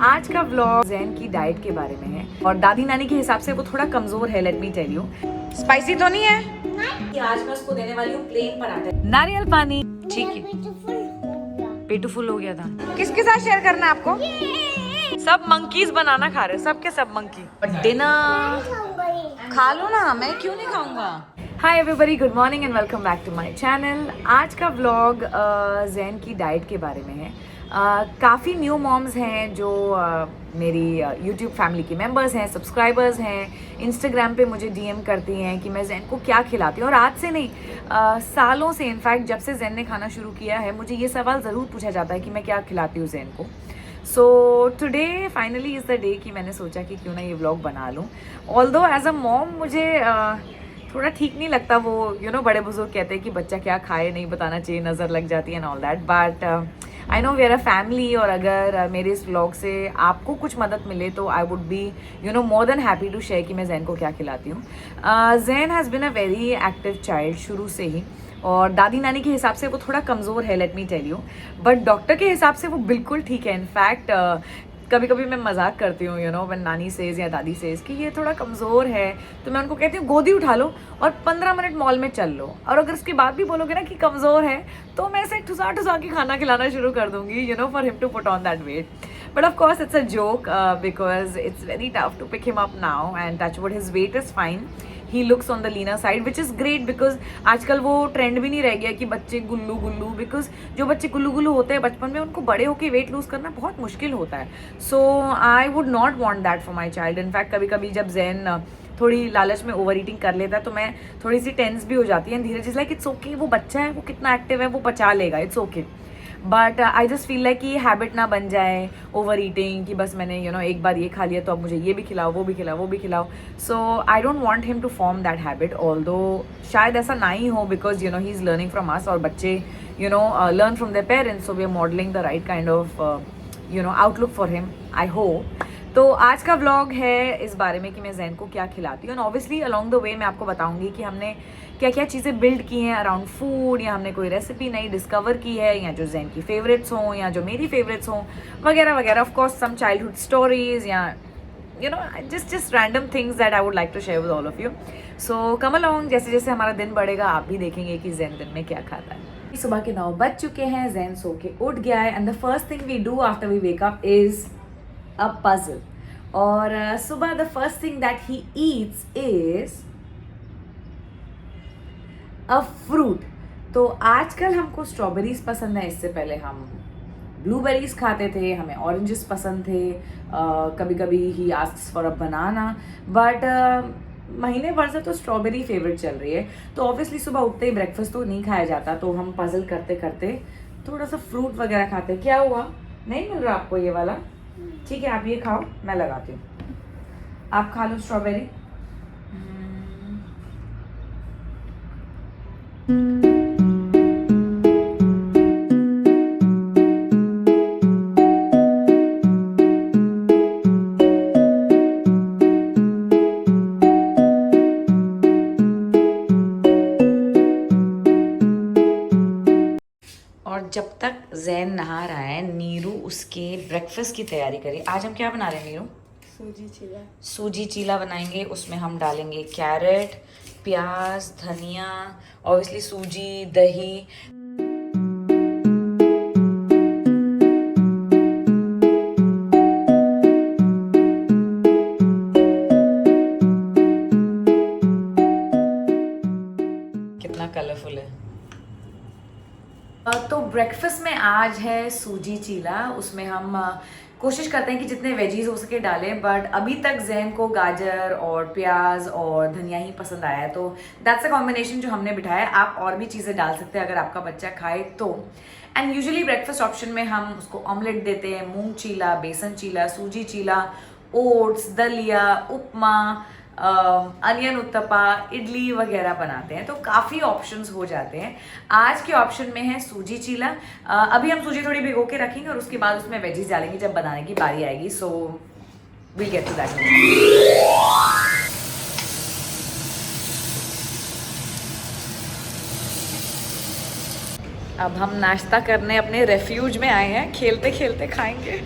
आज का व्लॉग जैन की डाइट के बारे में है और दादी नानी के हिसाब से वो थोड़ा कमजोर है, let me tell you. Spicy तो नहीं है कि आज मैं उसको देने वाली हूँ प्लेन पराठा, नारियल पानी। ठीक है, पेटू फुल हो गया था। किसके साथ शेयर करना है आपको? सब मंकीज बनाना खा रहे, सबके सब मंकी। डिनर खा लो ना, मैं क्यों नहीं खाऊंगा। Hi everybody, good morning and welcome back to my channel. आज का व्लॉग जैन की डाइट के बारे में है। काफ़ी न्यू मॉम्स हैं जो मेरी यूट्यूब फैमिली की मेंबर्स हैं, सब्सक्राइबर्स हैं, इंस्टाग्राम पे मुझे डीएम करती हैं कि मैं जैन को क्या खिलाती हूँ। और आज से नहीं, सालों से, इनफैक्ट जब से जैन ने खाना शुरू किया है, मुझे ये सवाल ज़रूर पूछा जाता है कि मैं क्या खिलाती हूँ जैन को। So today finally is the day कि मैंने सोचा कि क्यों ना ये व्लॉग बना लूँ। ऑल्दो एज अ मॉम मुझे थोड़ा ठीक नहीं लगता वो बड़े बुजुर्ग कहते हैं कि बच्चा क्या खाए नहीं बताना चाहिए, नज़र लग जाती है and all that, but I know we are a family. और अगर मेरे इस व्लॉग से आपको कुछ मदद मिले तो I would be more than happy to share कि मैं जैन को क्या खिलाती हूँ। Zain has been a very active child शुरू से ही, और दादी नानी के हिसाब से वो थोड़ा कमज़ोर है, let me tell you, but doctor के हिसाब से वो बिल्कुल ठीक है। इनफैक्ट कभी कभी मैं मजाक करती हूँ व्हेन नानी सेज या दादी सेज कि ये थोड़ा कमज़ोर है, तो मैं उनको कहती हूँ गोदी उठा लो और 15 मिनट मॉल में चल लो, और अगर उसके बाद भी बोलोगे ना कि कमज़ोर है तो मैं ऐसे ठुसा ठुसा के खाना खिलाना शुरू कर दूंगी for him to put on that weight. But of course it's a joke because it's very tough to pick him up now and touch wood his weight is fine. He looks on the leaner side which is great, because आजकल वो trend भी नहीं रह गया कि बच्चे गुल्लू गुल्लू, because जो बच्चे गुल्लू गुल्लू होते हैं बचपन में उनको बड़े होकर वेट लूज करना बहुत मुश्किल होता है। So I would not want that for my child. In fact कभी कभी जब जैन थोड़ी लालच में ओवर ईटिंग कर लेता है तो मैं थोड़ी सी टेंस भी हो जाती है। धीरे धीरे लाइक इट्स ओके, वो बच्चा है, वो कितना एक्टिव है, वो पचा लेगा, it's okay. But I just feel like कि हैबिट ना बन जाए ओवर ईटिंग, कि बस मैंने एक बार ये खा लिया तो अब मुझे ये भी खिलाओ, वो भी खिलाओ, वो भी खिलाओ। So I don't want him to form that habit, although शायद ऐसा ना ही हो, because he is learning from us, और बच्चे learn from their parents, so we are modelling the right kind of outlook for him, I hope. तो आज का व्लॉग है इस बारे में कि मैं जैन को क्या खिलाती हूँ, and obviously along the way मैं आपको बताऊंगी कि हमने क्या क्या चीज़ें बिल्ड की हैं अराउंड फूड, या हमने कोई रेसिपी नई डिस्कवर की है, या जो जैन की फेवरेट्स हों या जो मेरी फेवरेट्स हों, वगैरह वगैरह। Of course some childhood stories, या just random things that I would like to share with all of you. So come along, जैसे जैसे हमारा दिन बढ़ेगा आप भी देखेंगे कि जैन दिन में क्या खाता है। सुबह के 9 बज चुके हैं, जैन सो के उठ गया है, and the first thing we do after we wake up is a puzzle. और सुबह the first thing that he eats is a fruit. तो आजकल हमको स्ट्रॉबेरीज पसंद है, इससे पहले हम ब्लूबेरीज खाते थे, हमें ऑरेंजेस पसंद थे, कभी कभी ही asks for a banana, but महीने भर से तो स्ट्रॉबेरी फेवरेट चल रही है। तो ऑब्वियसली सुबह उठते ही ब्रेकफास्ट तो नहीं खाया जाता, तो हम पजल करते करते थोड़ा सा फ्रूट वगैरह खाते। क्या हुआ, नहीं मिल रहा आपको ये वाला? ठीक है, आप ये खाओ, मैं लगाती हूँ, आप खा लो स्ट्रॉबेरी। और जब तक जैन नहा रहा है, नीरू उसके ब्रेकफास्ट की तैयारी करी। आज हम क्या बना रहे हैं नीरू? सूजी चीला। सूजी चीला बनाएंगे। उसमें हम डालेंगे कैरेट, प्याज, धनिया, ऑब्वियसली सूजी, दही। कितना कलरफुल है। तो ब्रेकफास्ट में आज है सूजी चीला। उसमें हम कोशिश करते हैं कि जितने वेजीज हो सके डालें, बट अभी तक जैन को गाजर और प्याज और धनिया ही पसंद आया है, तो दैट्स अ कॉम्बिनेशन जो हमने बिठाया। आप और भी चीज़ें डाल सकते हैं अगर आपका बच्चा खाए तो। एंड यूजुअली ब्रेकफास्ट ऑप्शन में हम उसको ऑमलेट देते हैं, मूंग चीला, बेसन चीला, सूजी चीला, ओट्स, दलिया, उपमा, अनियन उत्तपा, इडली वगैरह बनाते हैं, तो काफ़ी ऑप्शंस हो जाते हैं। आज के ऑप्शन में है सूजी चीला। अभी हम सूजी थोड़ी भिगो के रखेंगे और उसके बाद उसमें वेजीज डालेंगे जब बनाने की बारी आएगी। So will get to that. अब हम नाश्ता करने अपने रेफ्यूज में आए हैं, खेलते खेलते खाएंगे,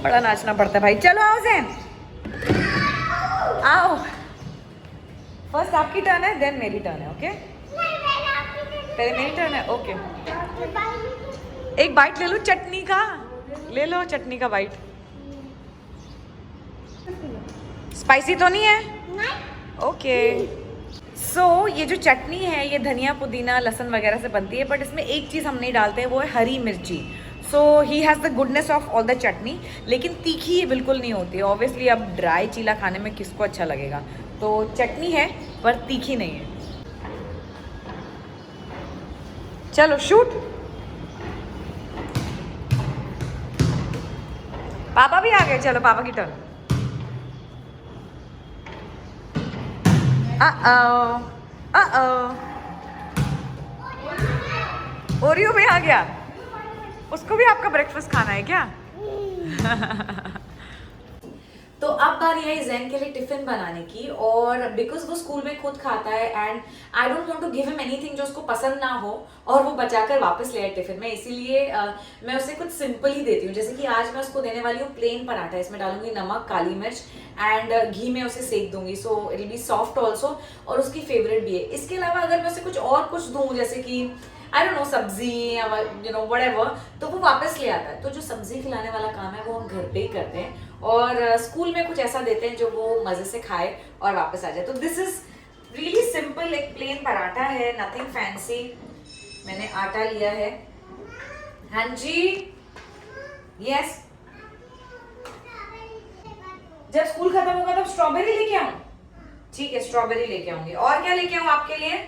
बड़ा नाचना पड़ता है भाई। चलो आओ ज़ैन, आओ। फर्स्ट आपकी टर्न है, देन मेरी टर्न है। ओके, पहले मेरी टर्न है। ओके, एक बाइट ले लो चटनी का, ले लो चटनी का बाइट। स्पाइसी तो नहीं है? ओके। सो ये जो चटनी है ये धनिया पुदीना लहसुन वगैरह से बनती है, बट इसमें एक चीज़ हम नहीं डालते हैं, वो है हरी मिर्ची। So he has the goodness of all the chutney, लेकिन तीखी ये बिल्कुल नहीं होती है। ऑब्वियसली अब ड्राई चीला खाने में किसको अच्छा लगेगा, तो चटनी है पर तीखी नहीं है। चलो शूट। पापा भी आ गए, चलो पापा की टर्न। ओरियो भी आ गया, उसको भी आपका ब्रेकफास्ट खाना है क्या? तो अब बारी आई ज़ैन के लिए टिफिन बनाने की, और बिकॉज वो स्कूल में खुद खाता है and I don't want to give him anything जो उसको पसंद ना हो और वो बचाकर वापस ले आए टिफिन में, इसीलिए मैं उसे कुछ सिंपल ही देती हूँ। जैसे कि आज मैं उसको देने वाली हूँ प्लेन पराठा, इसमें डालूंगी नमक, काली मिर्च एंड घी में उसे सेक दूंगी, so it will be soft also और उसकी फेवरेट भी है। इसके अलावा अगर मैं उसे कुछ और कुछ दूँ, जैसे कि आई डोंट नो सब्जी या यू नो व्हाटएवर, तो वो वापस ले आता है। तो जो सब्जी खिलाने वाला काम है वो हम घर पे ही करते हैं, और स्कूल में कुछ ऐसा देते हैं जो वो मजे से खाए और वापस आ जाए। तो दिस इज रियली सिंपल, एक प्लेन पराठा है, नथिंग फैंसी। मैंने आटा लिया है। हाँ जी, यस। जब स्कूल खत्म होगा तब स्ट्रॉबेरी लेके आऊं? ठीक है, स्ट्रॉबेरी लेके आऊंगी। और क्या लेके आऊं आपके लिए?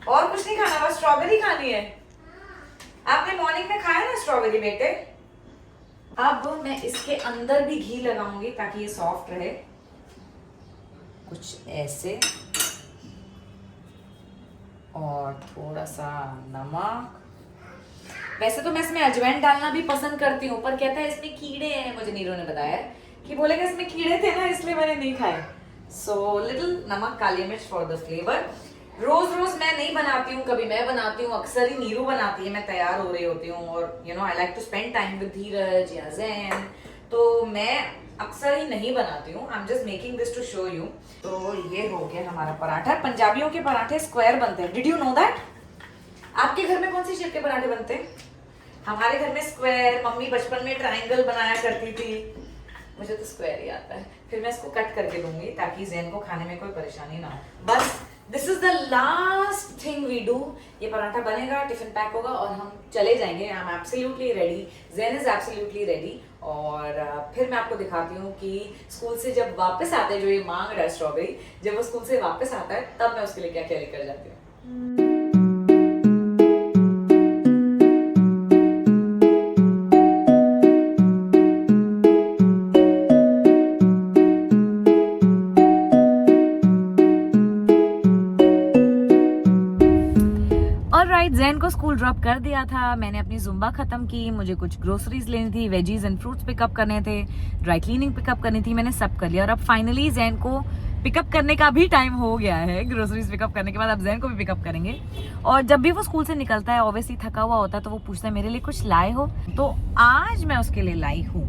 और कुछ नहीं खाना, बस स्ट्रॉबेरी खानी है। आपने मॉर्निंग में खाया ना स्ट्रॉबेरी बेटे। अब मैं इसके अंदर भी घी लगाऊंगी ताकि ये सॉफ्ट रहे, कुछ ऐसे, और थोड़ा सा नमक। वैसे तो मैं इसमें अजवाइन डालना भी पसंद करती हूँ, पर कहता है इसमें कीड़े हैं, मुझे नीरू ने बताया कि बोलेगा इसमें कीड़े थे ना, इसलिए मैंने नहीं खाए। सो लिटिल नमक, काली मिर्च फॉर द फ्लेवर। रोज रोज मैं नहीं बनाती हूँ, कभी मैं बनाती हूँ, अक्सर ही नीरू बनाती है, मैं तैयार हो रही होती हूँ, और you know I like to spend time with Dheeraj या ज़ैन, तो मैं अक्सर ही नहीं बनाती हूँ। I am just making this to show you. तो ये हो गया हमारा पराठा। पंजाबियों के पराठे स्क्वायर बनते हैं, डिड यू नो दैट? आपके घर में कौन सी शेप के पराठे बनते हैं? हमारे घर में स्क्वायर, मम्मी बचपन में ट्राइंगल बनाया करती थी, मुझे तो स्क्वायर ही आता है। फिर मैं इसको कट करके दूंगी ताकि ज़ैन को खाने में कोई परेशानी ना हो। बस this is the last thing we do. ये पराठा बनेगा, टिफिन पैक होगा और हम चले जाएंगे। I am absolutely ready, Zain is absolutely ready. और फिर मैं आपको दिखाती हूँ कि स्कूल से जब वापस आता है, जो ये मांग रहा है स्ट्रॉबेरी, जब वो स्कूल से वापस आता है तब मैं उसके लिए क्या क्या लेकर जाती हूँ। ज़ैन को स्कूल ड्रॉप कर दिया था, मैंने अपनी जुम्बा खत्म की, मुझे कुछ ग्रोसरीज लेनी थी, वेजीज एंड फ्रूट्स पिकअप करने थे, ड्राई क्लीनिंग पिकअप करनी थी, मैंने सब कर लिया। और अब फाइनली ज़ैन को पिकअप करने का भी टाइम हो गया है। ग्रोसरीज पिकअप करने के बाद अब ज़ैन को भी पिकअप करेंगे। और जब भी वो स्कूल से निकलता है, ऑब्वियसली थका हुआ होता है, तो वो पूछता है मेरे लिए कुछ लाए हो, तो आज मैं उसके लिए लाई हूँ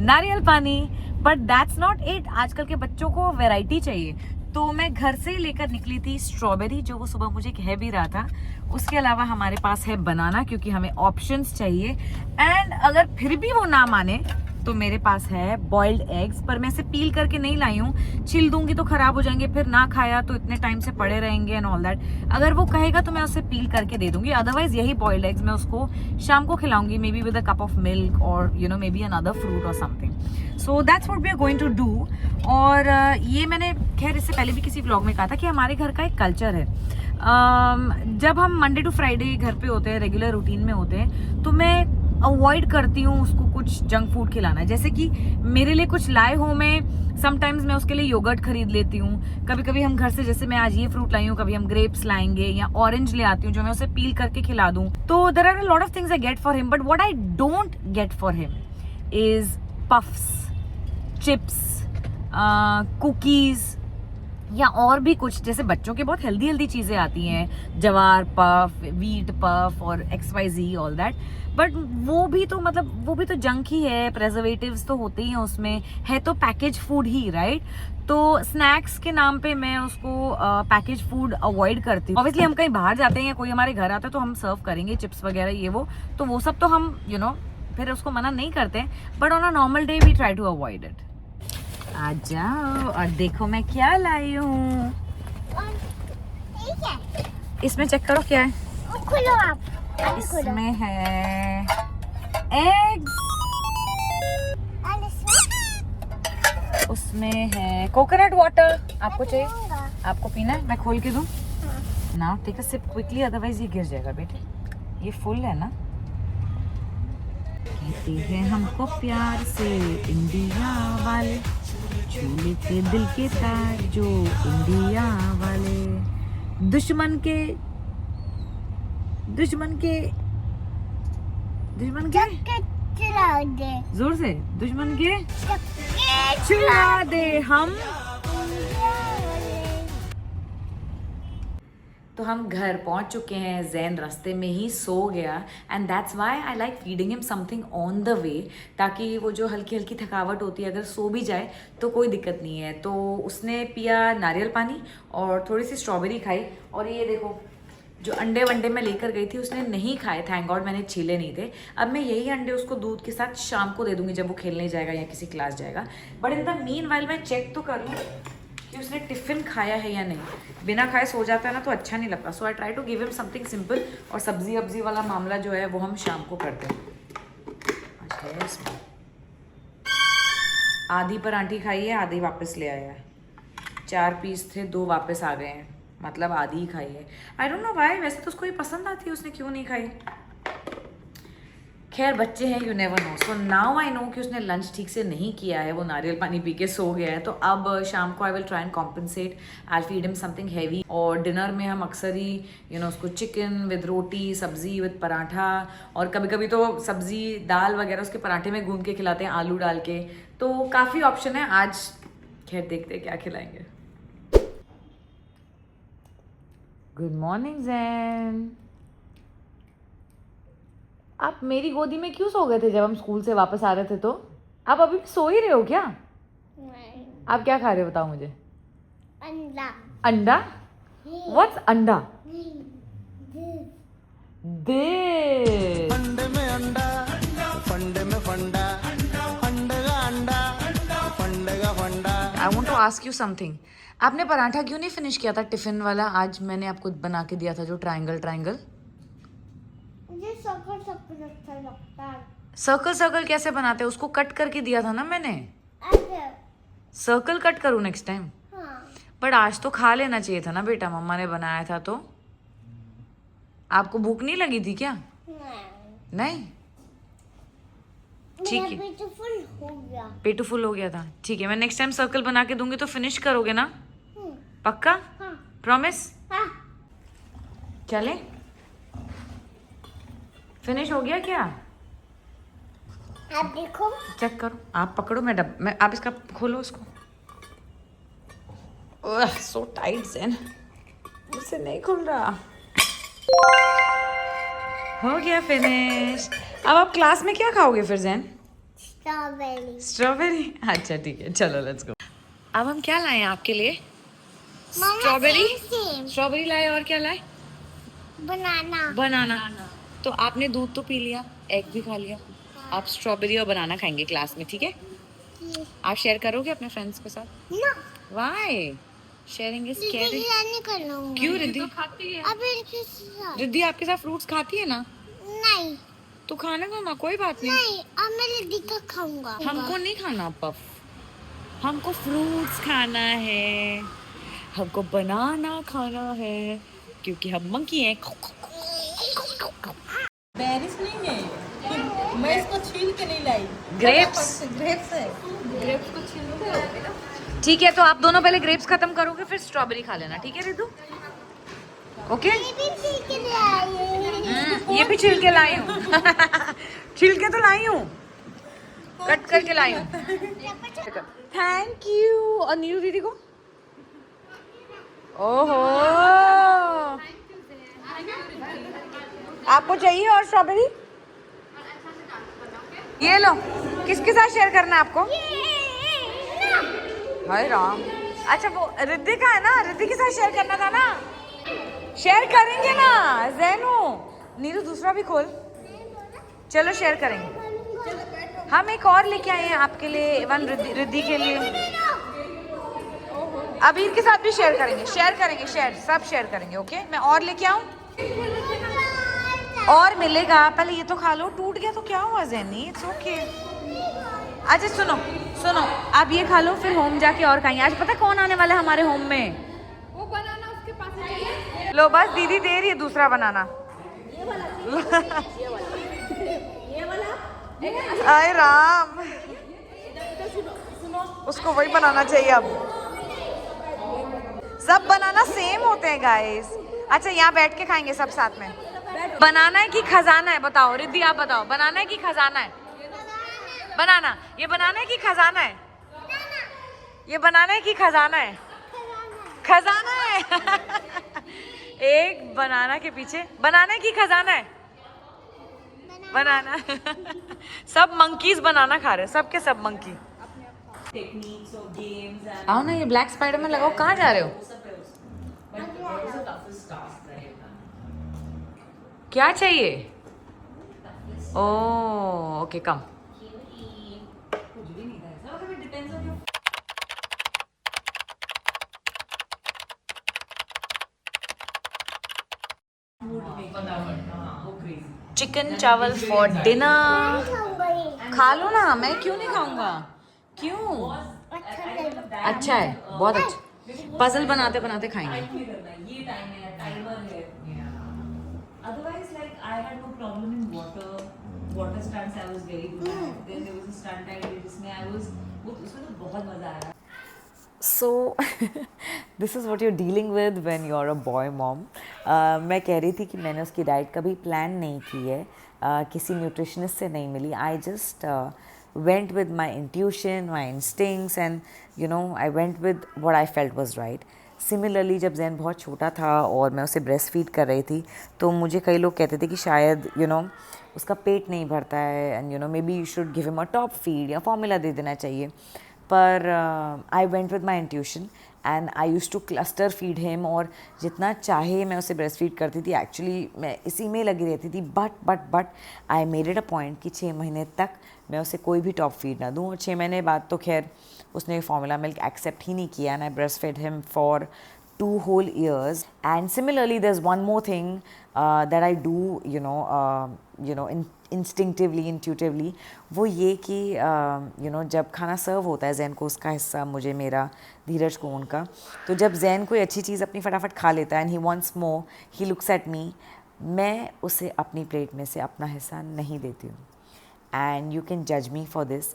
नारियल पानी। बट दैट्स नॉट इट, आजकल के बच्चों को वैरायटी चाहिए, तो मैं घर से लेकर निकली थी स्ट्रॉबेरी, जो वो सुबह मुझे कह भी रहा था। उसके अलावा हमारे पास है बनाना, क्योंकि हमें ऑप्शंस चाहिए। एंड अगर फिर भी वो ना माने तो मेरे पास है बॉइल्ड एग्स, पर मैं इसे पील करके नहीं लाई हूँ, छिल दूंगी तो खराब हो जाएंगे, फिर ना खाया तो इतने टाइम से पड़े रहेंगे एंड ऑल दैट। अगर वो कहेगा तो मैं उसे पील करके दे दूंगी, अदरवाइज यही बॉइल्ड एग्स मैं उसको शाम को खिलाऊंगी, maybe with a cup of milk और you know maybe another fruit और something. So that's what we are going to do. और ये मैंने खैर इससे पहले भी किसी व्लॉग में कहा था कि हमारे घर का एक कल्चर है, जब हम मंडे टू फ्राइडे घर पे होते हैं, रेगुलर रूटीन में होते हैं, तो मैं अवॉइड करती हूँ उसको कुछ जंक फूड खिलाना। जैसे कि मेरे लिए कुछ लाए हो, मैं समटाइम्स मैं उसके लिए योगर्ट खरीद लेती हूँ। कभी कभी हम घर से, जैसे मैं आज ये फ्रूट लाई हूँ, कभी हम ग्रेप्स लाएंगे या ऑरेंज ले आती हूँ जो मैं उसे पील करके खिला दूँ। तो there are a lot of things I get for him, but what I don't get for him is puffs, chips, cookies, या और भी कुछ, जैसे बच्चों के बहुत हेल्दी हेल्दी चीजें आती हैं, जवार पफ, वीट पफ और XYZ ऑल दैट, बट वो भी तो मतलब वो भी तो जंक ही है, प्रेजर्वेटिव्स तो होते ही हैं उसमें, है तो पैकेज फूड ही, राइट? तो स्नैक्स के नाम पे मैं उसको पैकेज फूड अवॉइड करती हूँ। ऑब्वियसली हम कहीं बाहर जाते हैं या कोई हमारे घर आता है तो हम सर्व करेंगे चिप्स वगैरह ये वो सब तो हम फिर उसको मना नहीं करते, but on a normal day we try to avoid it. आ जाओ और देखो मैं क्या लाई हूँ। इसमें चेक करो क्या है। खोलो आप। इसमें है एग्स, उसमें है कोकोनट वाटर। आपको चाहिए? आपको पीना है? मैं खोल के दूं? ना take a sip quickly, otherwise ये गिर जाएगा बेटे। ये फुल है ना? कहते हैं हमको प्यार से इंडिया वाले, छूले के दिल के तार जो इंडिया वाले, दुश्मन के चला दे जोर से, दुश्मन के चुरा दे हम। तो हम घर पहुंच चुके हैं, जैन रास्ते में ही सो गया, and that's why I like feeding him something on the way, ताकि वो जो हल्की हल्की थकावट होती है अगर सो भी जाए तो कोई दिक्कत नहीं है। तो उसने पिया नारियल पानी और थोड़ी सी स्ट्रॉबेरी खाई, और ये देखो जो अंडे वंडे मैं लेकर गई थी उसने नहीं खाए, थैंक गॉड मैंने छीले नहीं थे। अब मैं यही अंडे उसको दूध के साथ शाम को दे दूंगी जब वो खेलने जाएगा या किसी क्लास जाएगा। But in the mean while मैं चेक तो कर लूँ कि उसने टिफिन खाया है या नहीं। बिना खाए सो जाता है ना तो अच्छा नहीं लगता, so I try to give him something simple. और सब्जी वब्जी वाला मामला जो है वो हम शाम को करते हैं। अच्छा इसमें आधी परांठी खाई है, आधी वापस ले आया है। 4 पीस थे, 2 वापस आ गए हैं, मतलब आधी ही खाई है। आई डोंट नो व्हाई, वैसे तो उसको ये पसंद आती है, उसने क्यों नहीं खाई। खैर बच्चे हैं, you never know. So now I know कि उसने लंच ठीक से नहीं किया है, वो नारियल पानी पी के सो गया है। तो अब शाम को I will try and compensate, I feed him something heavy. और डिनर में हम अक्सर ही उसको चिकन विद रोटी, सब्जी विद पराठा, और कभी कभी तो सब्जी दाल वगैरह उसके पराठे में गूंद के खिलाते हैं, आलू डाल के। तो काफ़ी ऑप्शन है आज, खैर देखते हैं क्या खिलाएंगे। Good morning Jain. आप मेरी गोदी में क्यों सो गए थे जब हम स्कूल से वापस आ रहे थे? तो आप अभी भी सो ही रहे हो क्या? नहीं। आप क्या खा रहे हो बताओ मुझे? अंडा। अंडा? व्हाट्स अंडा? दे अंडे में अंडा, फंडे में फंडा, अंडे का अंडा, फंडे का फंडा। I want to ask you something. आपने पराठा क्यों नहीं फिनिश किया था टिफिन वाला? आज मैंने आपको बना के दिया था जो ट्रायंगल। मुझे सर्कल अच्छा लगता है। सर्कल कैसे बनाते हैं? उसको कट करके दिया था ना मैंने। ऐसे। सर्कल कट करूँ नेक्स्ट टाइम? हाँ। बट आज तो खा लेना चाहिए था ना बेटा, मम्मा ने बनाया था तो। आपको भूख नहीं लगी थी क्या? नहीं? ठीक है, पेट फुल हो गया। पेटू फुल हो गया था, ठीक है। मैं नेक्स्ट टाइम सर्कल बना के दूंगी तो फिनिश करोगे ना? पक्का? हाँ। प्रॉमिस? हाँ। चले? फिनिश हो गया क्या? आप देखो। चेक करो, आप पकड़ो, मैं आप इसका खोलो उसको। सो टाइट जैन, मुझसे नहीं खुल रहा। हो गया फिनिश। अब आप क्लास में क्या खाओगे फिर जैन? स्ट्रॉबेरी। अच्छा ठीक है, चलो लेट्स गो। अब हम क्या लाए आपके लिए? स्ट्रॉबेरी लाए, और क्या लाए? बनाना। तो आपने दूध तो पी लिया, एग भी खा लिया, आप स्ट्रॉबेरी और बनाना खाएंगे क्लास में, ठीक है? आप शेयर करोगे अपने फ्रेंड्स के साथ? ना। व्हाई? Sharing is caring. नहीं क्यों रिद्धि? रिद्धि आपके साथ फ्रूट्स खाती है ना? नहीं। तो खाने दो ना, कोई बात नहीं। नहीं, अब मैं लिद्दी का खाऊंगा। हमको नहीं खाना पफ, हमको फ्रूट्स खाना है, हमको बनाना खाना है, क्योंकि हम मंकी हैं। बेरीज नहीं है, मैं इसको छील के नहीं लाई। ग्रेप्स? ग्रेप्स है, ग्रेप्स को छील के। ठीक है, तो आप दोनों पहले ग्रेप्स खत्म करोगे, फिर स्ट्रॉबेरी खा लेना, ठीक है रिद्धू? ओके? ये भी छील के ले आई। ये भी छिल के लाई हूँ। छिल के तो लाई हूँ, कट करके लाई हूँ। Thank you. और नीरू दीदी को ओहो, आपको चाहिए और स्ट्रॉबेरी? ये लो, किसके साथ शेयर करना है आपको? हाय राम। अच्छा वो रिद्धि का है ना, रिद्धि के साथ शेयर करना था ना। शेयर करेंगे ना जैनू। नीरू दूसरा भी खोल, चलो शेयर करेंगे। हम एक और लेके आए हैं आपके लिए, वन रिद्धि के लिए। अबीर के साथ भी शेयर करेंगे, शेयर सब शेयर करेंगे। ओके, मैं और लेके आऊं? और मिलेगा, पहले ये तो खा लो। टूट गया तो क्या हुआ ज़ैनी, इट्स ओके। अच्छा सुनो सुनो, आप ये खा लो, फिर होम जाके और खाएंगे। आज पता कौन आने वाला है हमारे होम में? वो बनाना उसके पास चाहिए। लो बस दीदी दे रही है दूसरा बनाना। आए राम, उसको वही बनाना चाहिए अब। सब बनाना सेम होते हैं गाइस। अच्छा यहाँ बैठ के खाएंगे सब साथ में। बनाना है कि खजाना है, बताओ रिद्धि, आप बताओ, बनाना है कि खजाना है? बनाना। ये बनाना है कि खजाना है? ये बनाना है कि खजाना है? खजाना है। एक बनाना के पीछे, बनाना है कि खजाना है? बनाना। सब मंकीज बनाना खा रहे हैं, सबके सब मंकी। आओ ना, ये ब्लैक स्पाइडर में लगाओ। कहाँ जा रहे हो? क्या चाहिए? ओह ओके, कम। चिकन चावल फॉर डिनर। खा लो ना, मैं क्यों नहीं खाऊंगा? क्यों? अच्छा है, बहुत अच्छा। पजल बनाते बनाते खाएंगे। Otherwise, like I had no problem in water stunts. I was very good at. Then there was a stunt I did जिसमें I was, वो उसमें तो बहुत मजा आया। So this is what you're dealing with when you're a boy mom. मैं कह रही थी कि मैंने उसकी डाइट कभी प्लान नहीं की है, किसी न्यूट्रिशनिस्ट से नहीं मिली। I just went with my intuition, my instincts, and you know I went with what I felt was right. Similarly जब जैन बहुत छोटा था और मैं उसे ब्रेस्ट फीड कर रही थी, तो मुझे कई लोग कहते थे कि शायद उसका पेट नहीं भरता है, and may be you should give him a top feed या फॉर्मूला दे देना चाहिए। पर I went with my intuition and I use two cluster feed him, और जितना चाहे मैं उसे ब्रेस्ट फीड करती थी। एक्चुअली मैं इसी में लगी रहती थी, but I made it a point कि 6 महीने तक मैं उसे कोई भी टॉप फीड ना दूँ। और 6 महीने बाद तो खैर उसने फार्मूला मिल्क एक्सेप्ट ही नहीं किया, and I breast fed him for 2 whole years. And similarly, there's one more thing that I do, instinctively, intuitively. वो ये कि जब खाना सर्व होता है जैन को उसका हिस्सा, मुझे मेरा, धीरज को उनका, तो जब जैन कोई अच्छी चीज़ अपनी फटाफट खा लेता है and he wants more, he looks at me, मैं उसे अपनी प्लेट में से अपना हिस्सा नहीं देती हूँ। एंड यू कैन जज me for this.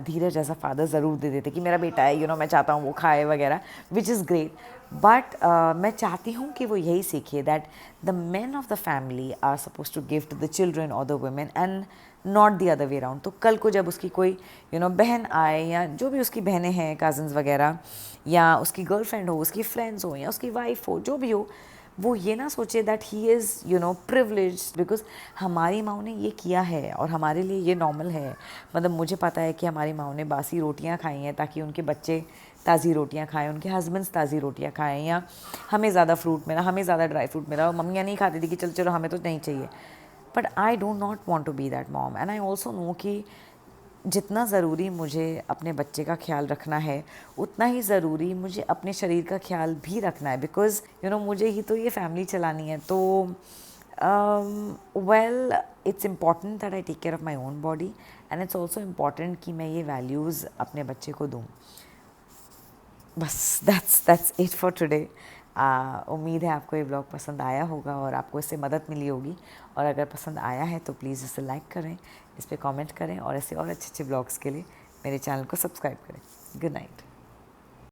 Dheeraj as a father ज़रूर दे देते कि मेरा बेटा है, मैं चाहता हूँ वो खाए वगैरह, विच इज़ ग्रेट। बट मैं चाहती हूँ कि वो यही सीखे that the men of the family are suppose to give to the children और the women and not the other way around. तो कल को जब उसकी कोई बहन आए, या जो भी उसकी बहनें हैं, कज़न्स वगैरह, या उसकी गर्लफ्रेंड हो, उसकी फ्रेंड्स हो, या उसकी वाइफ हो, जो भी हो, वो ये ना सोचे that he is privileged because हमारी माँ ने ये किया है और हमारे लिए ये नॉर्मल है। मतलब मुझे पता है कि हमारी माँ ने बासी रोटियाँ खाई हैं ताकि उनके बच्चे ताज़ी रोटियाँ खाएं, उनके हस्बैंड्स ताज़ी रोटियाँ खाएं, या हमें ज़्यादा फ्रूट मिला, हमें ज़्यादा ड्राई फ्रूट मिला। और मम्मियाँ नहीं खाती थी कि चलो हमें तो नहीं चाहिए। But I do not want to be that mom, and I also know कि जितना ज़रूरी मुझे अपने बच्चे का ख्याल रखना है, उतना ही ज़रूरी मुझे अपने शरीर का ख्याल भी रखना है, बिकॉज़ मुझे ही तो ये फैमिली चलानी है। तो well, it's important that I take care of my own body, and it's also important कि मैं ये वैल्यूज़ अपने बच्चे को दूँ। बस दैट्स इट फॉर टुडे। उम्मीद है आपको ये ब्लॉग पसंद आया होगा और आपको इससे मदद मिली होगी। और अगर पसंद आया है तो प्लीज़ इसे लाइक करें, इस पर कमेंट करें, और ऐसे और अच्छे अच्छे ब्लॉग्स के लिए मेरे चैनल को सब्सक्राइब करें। Good night.